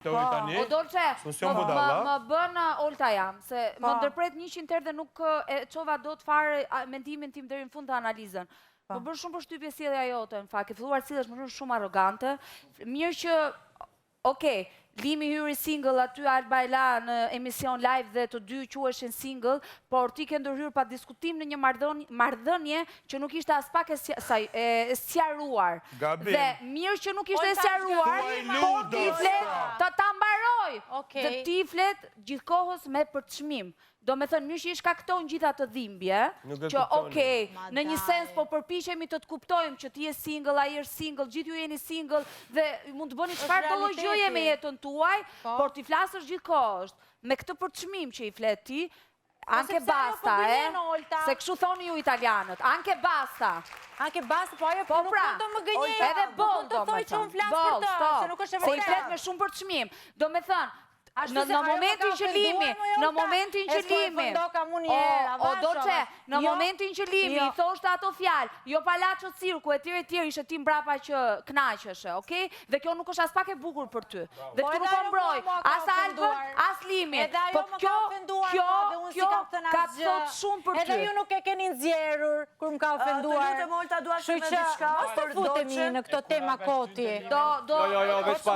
O Dolce, më bën Olta jam, se më ndërpret 100 herë dhe nuk e çova dot fare mendimin tim deri në fund të analizën. Më bën shumë përshtypje sjellja jote, në fakt, ke filluar sillesh më shumë arrogante. Mirë që, okej, Limi hyri single aty Albajla në emision live dhe të dy quheshin single, por ti ke ndërhyrë pa diskutim në një marrëdhënie që nuk ishte as pak e sqaruar. Dhe mirë që nuk ishte e sqaruar, por ti flet ta mbaroj. Dhe ti flet gjithkohës me përçmim. Do me thënë, mirë që i shkaktojnë gjitha të dhimbje, që okej, në një sens po përpiqemi të kuptojmë që ti je single, ai është single, gjithë ju jeni single, dhe mund të bëni çfarë do gjëje me jetën tuaj, por ti flasësh gjithkohës, me këtë përçmim që i flet ti, anche basta, se kështu thoni ju italianët, anche basta. Anche basta, po ajo nuk mund të më gënjej, edhe bon do me thënë, se nuk është e vërtetë. Se i flet me shumë përçmim, do me thënë, në momentin që Limi, o Dolce, në momentin që Limi i thoshte ato fjalë, jo palaço cirku, etj, ishe ti mbrapa që kënaqeshe, okay? Dhe kjo nuk është as pak e bukur për ty. Dhe këtu nuk ka mbroj, as Albert, as Limi. Po kjo ka thot shumë për ty. Edhe ju nuk e keni nxjerrur kur më ka ofenduar. Të lutem Olta, dua të më diçka për Dolce. Mos të futemi në këto tema koti.